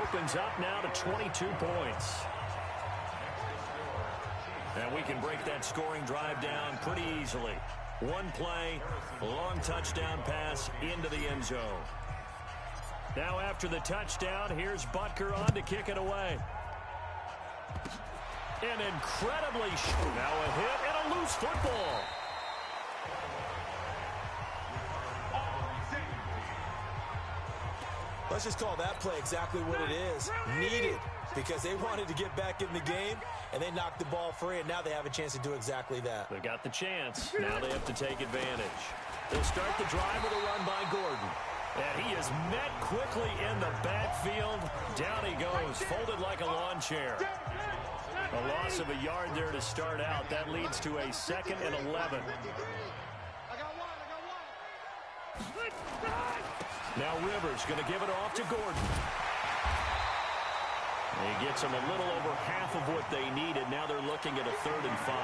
opens up now to 22 points. And we can break that scoring drive down pretty easily. One play, long touchdown pass into the end zone. Now after the touchdown, here's Butker on to kick it away. An incredibly now a hit and a loose football. Let's just call that play exactly what it is. Needed, because they wanted to get back in the game, and they knocked the ball free, and now they have a chance to do exactly that. They got the chance. Now they have to take advantage. They'll start the drive with a run by Gordon. And he is met quickly in the backfield. Down he goes, folded like a lawn chair. A loss of a yard there to start out. That leads to a 2nd and 11. Now Rivers going to give it off to Gordon. He gets them a little over half of what they needed. Now they're looking at a 3rd and 5.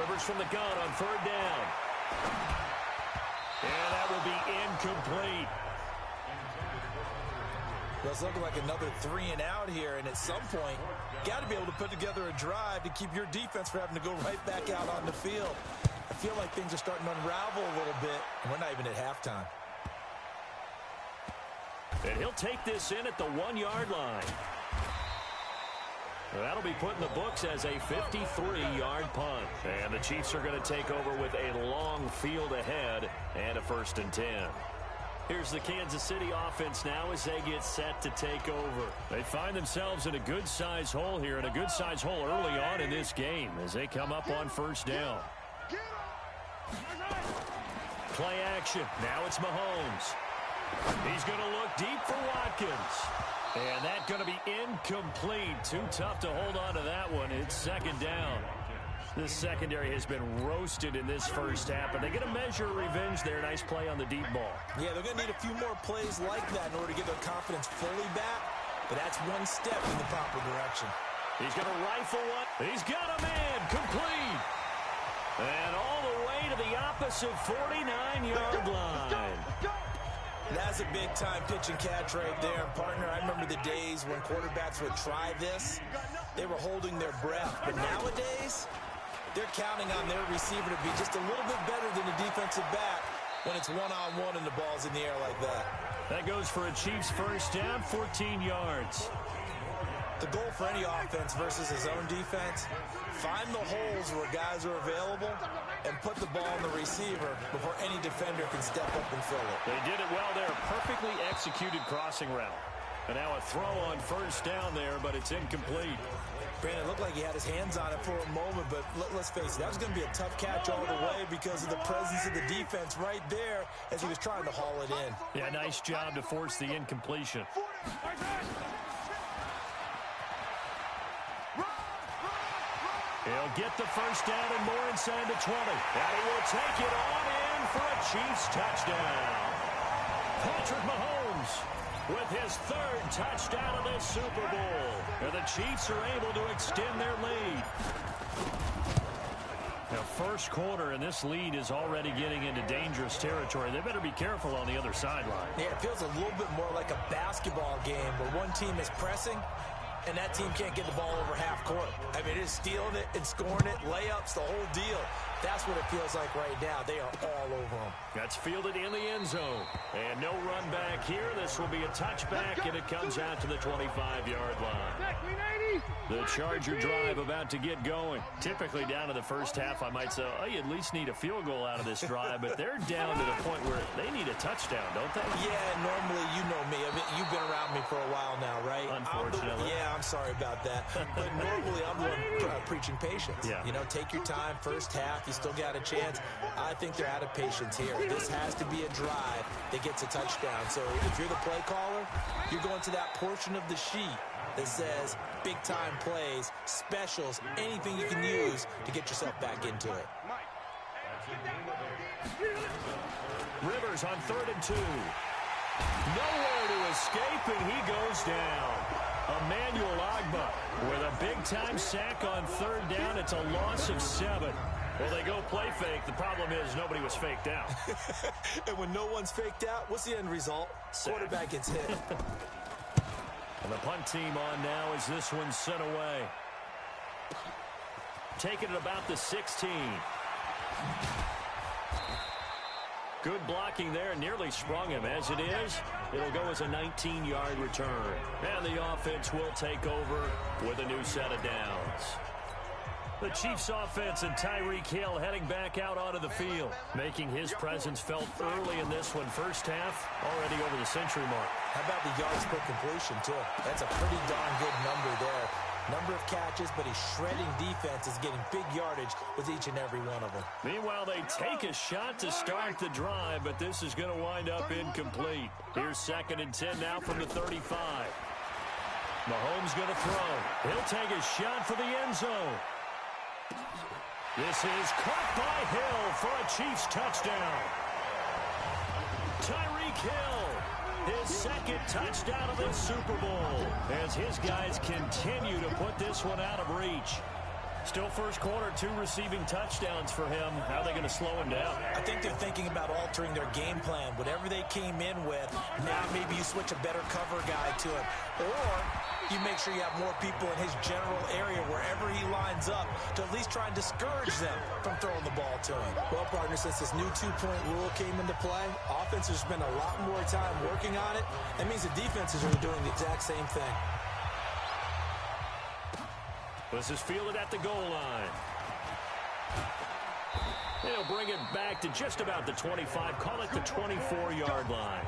Rivers from the gun on 3rd down. And that will be incomplete. Well, it's looking like another 3 and out here, and at some point, got to be able to put together a drive to keep your defense from having to go right back out on the field. I feel like things are starting to unravel a little bit, and we're not even at halftime. And he'll take this in at the 1-yard line. That'll be put in the books as a 53-yard punt. And the Chiefs are going to take over with a long field ahead and a 1st and 10. Here's the Kansas City offense now as they get set to take over. They find themselves in a good-sized hole here, and a good-sized hole early on in this game as they come up on 1st down. Play action. Now it's Mahomes. He's going to look deep for Watkins. And that's going to be incomplete. Too tough to hold on to that one. It's 2nd down. This secondary has been roasted in this first half, but they get a measure of revenge there. Nice play on the deep ball. Yeah, they're going to need a few more plays like that in order to get their confidence fully back, but that's one step in the proper direction. He's going to rifle one. He's got a man complete. And all the way to the opposite 49-yard line. That's a big-time pitch and catch right there. And partner, I remember the days when quarterbacks would try this. They were holding their breath. But nowadays, they're counting on their receiver to be just a little bit better than the defensive back when it's one-on-one and the ball's in the air like that. That goes for a Chiefs 1st down, 14 yards. The goal for any offense versus his own defense, find the holes where guys are available and put the ball on the receiver before any defender can step up and fill it. They did it well there. Perfectly executed crossing route. And now a throw on 1st down there, but it's incomplete. Brandon, it looked like he had his hands on it for a moment, but let's face it, that was going to be a tough catch all the way because of the presence of the defense right there as he was trying to haul it in. Yeah, nice job to force the incompletion. He'll get the 1st down and more inside the 20. And he will take it on in for a Chiefs touchdown. Patrick Mahomes with his 3rd touchdown of this Super Bowl. And the Chiefs are able to extend their lead. Now, 1st quarter, and this lead is already getting into dangerous territory. They better be careful on the other sideline. Yeah, it feels a little bit more like a basketball game where one team is pressing and that team can't get the ball over half court. I mean, it's stealing it and scoring it, layups, the whole deal. That's what it feels like right now. They are all over them. That's fielded in the end zone. And no run back here. This will be a touchback, and it comes out to the 25-yard line. The Charger drive about to get going. Typically down to the first half, I might say, oh, you at least need a field goal out of this drive, but they're down to the point where they need a touchdown, don't they? Yeah, normally, you know me. I mean, you've been around me for a while now, right? Unfortunately. I'm sorry about that. But normally, I'm the one preaching patience. Yeah. You know, take your time, first half, you still got a chance. I think they're out of patience here. This has to be a drive that gets a touchdown. So if you're the play caller, you're going to that portion of the sheet that says big-time plays, specials, anything you can use to get yourself back into it. Rivers on 3rd and 2. Nowhere to escape, and he goes down. Emmanuel Ogbah with a big-time sack on 3rd down. It's a loss of 7. Well, they go play fake. The problem is nobody was faked out. And when no one's faked out, what's the end result? Quarterback gets hit. And the punt team on now as this one's sent away. Taking it about the 16. Good blocking there. Nearly sprung him. As it is, it'll go as a 19-yard return. And the offense will take over with a new set of downs. The Chiefs offense and Tyreek Hill heading back out onto the field, making his presence felt early in this one. First half, already over the century mark. How about the yards per completion, too? That's a pretty darn good number there. Number of catches, but he's shredding defenses, getting big yardage with each and every one of them. Meanwhile, they take a shot to start the drive, but this is going to wind up incomplete. Here's 2nd and 10 now from the 35. Mahomes going to throw. He'll take a shot for the end zone. This is caught by Hill for a Chiefs touchdown. Tyreek Hill, his 2nd touchdown of the Super Bowl, as his guys continue to put this one out of reach. Still first quarter, 2 receiving touchdowns for him. How are they going to slow him down? I think they're thinking about altering their game plan. Whatever they came in with, now maybe you switch a better cover guy to it. Or you make sure you have more people in his general area wherever he lines up to at least try and discourage them from throwing the ball to him. Well, partner, since this new 2-point rule came into play, offenses spend a lot more time working on it. That means the defenses are doing the exact same thing. This is fielded at the goal line. They'll bring it back to just about the 25. Call it the 24-yard line.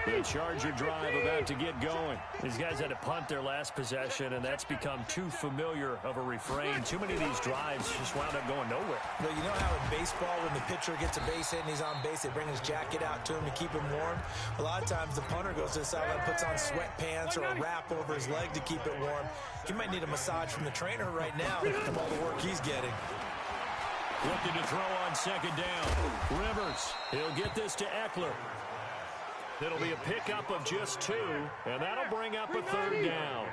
The Charger drive about to get going. These guys had to punt their last possession, and that's become too familiar of a refrain. Too many of these drives just wound up going nowhere. Well, you know how in baseball, when the pitcher gets a base hit and he's on base, they bring his jacket out to him to keep him warm? A lot of times the punter goes to the sideline, puts on sweatpants or a wrap over his leg to keep it warm. He might need a massage from the trainer right now from all the work he's getting. Looking to throw on 2nd down. Rivers, he'll get this to Eckler. It'll be a pickup of just 2, and that'll bring up a 3rd down.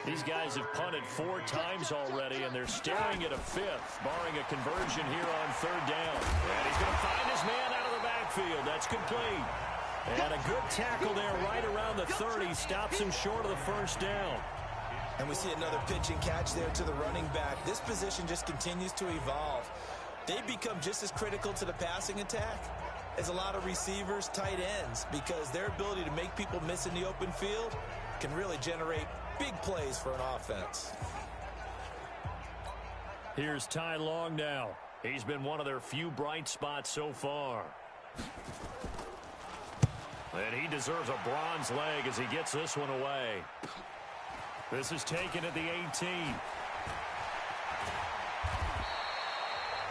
These guys have punted 4 times already, and they're staring at a 5th, barring a conversion here on 3rd down. And he's going to find his man out of the backfield. That's complete. And a good tackle there right around the 30 stops him short of the 1st down. And we see another pitch and catch there to the running back. This position just continues to evolve. They become just as critical to the passing attack as a lot of receivers, tight ends, because their ability to make people miss in the open field can really generate big plays for an offense. Here's Ty Long now. He's been one of their few bright spots so far. And he deserves a bronze leg as he gets this one away. This is taken at the 18.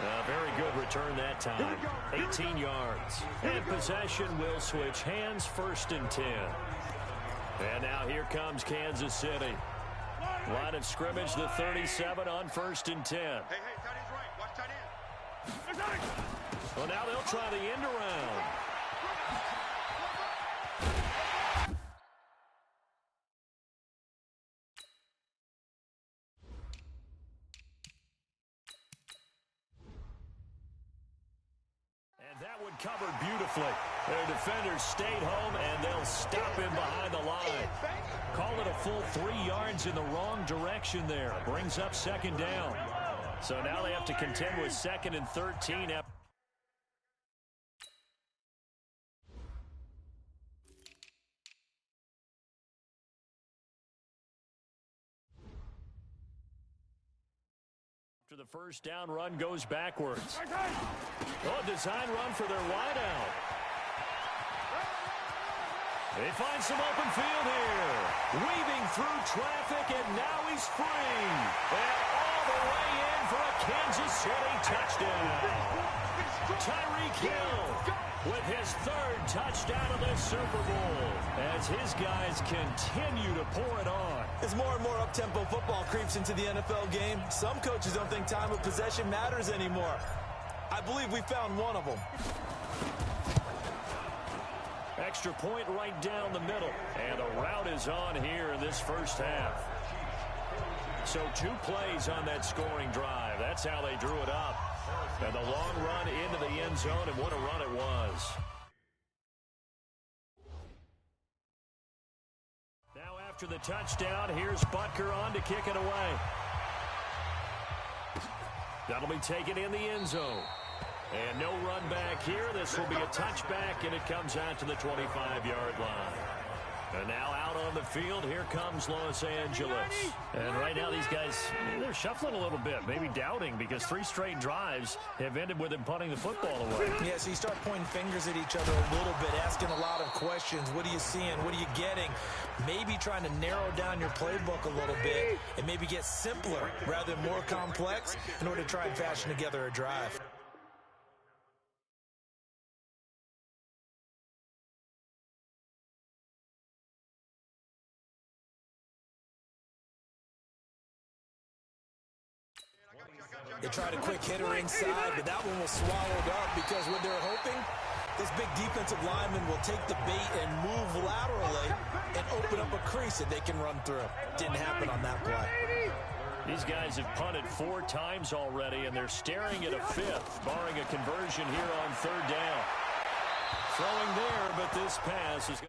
A very good return that time. 18 yards. And possession will switch hands, 1st and 10. And now here comes Kansas City. Line of scrimmage, the 37 on 1st and 10. Hey, tight end's right. Watch tight end. Well, now they'll try the end around. That one covered beautifully. Their defenders stayed home, and they'll stop him behind the line. Call it a full 3 yards in the wrong direction there. Brings up 2nd down. So now they have to contend with 2nd and 13. After the 1st down run goes backwards. Oh, design run for their wideout. They find some open field here. Weaving through traffic, and now he's free. And all the way in for a Kansas City touchdown. Tyreek Hill with his 3rd touchdown of the Super Bowl as his guys continue to pour it on. As more and more up-tempo football creeps into the NFL game, some coaches don't think time of possession matters anymore. I believe we found one of them. Extra point right down the middle. And the route is on here in this 1st half. So 2 plays on that scoring drive. That's how they drew it up. And the long run into the end zone, and what a run it was. Now after the touchdown, here's Butker on to kick it away. That'll be taken in the end zone. And no run back here. This will be a touchback, and it comes out to the 25-yard line. And now out on the field, here comes Los Angeles. And right now these guys, they're shuffling a little bit, maybe doubting, because 3 straight drives have ended with them punting the football away. Yeah, so you start pointing fingers at each other a little bit, asking a lot of questions. What are you seeing? What are you getting? Maybe trying to narrow down your playbook a little bit and maybe get simpler rather than more complex in order to try and fashion together a drive. They tried a quick hitter inside, but that one was swallowed up because what they're hoping, this big defensive lineman will take the bait and move laterally and open up a crease that they can run through. Didn't happen on that play. These guys have punted 4 times already, and they're staring at a 5th, barring a conversion here on 3rd down. Throwing there, but this pass is going to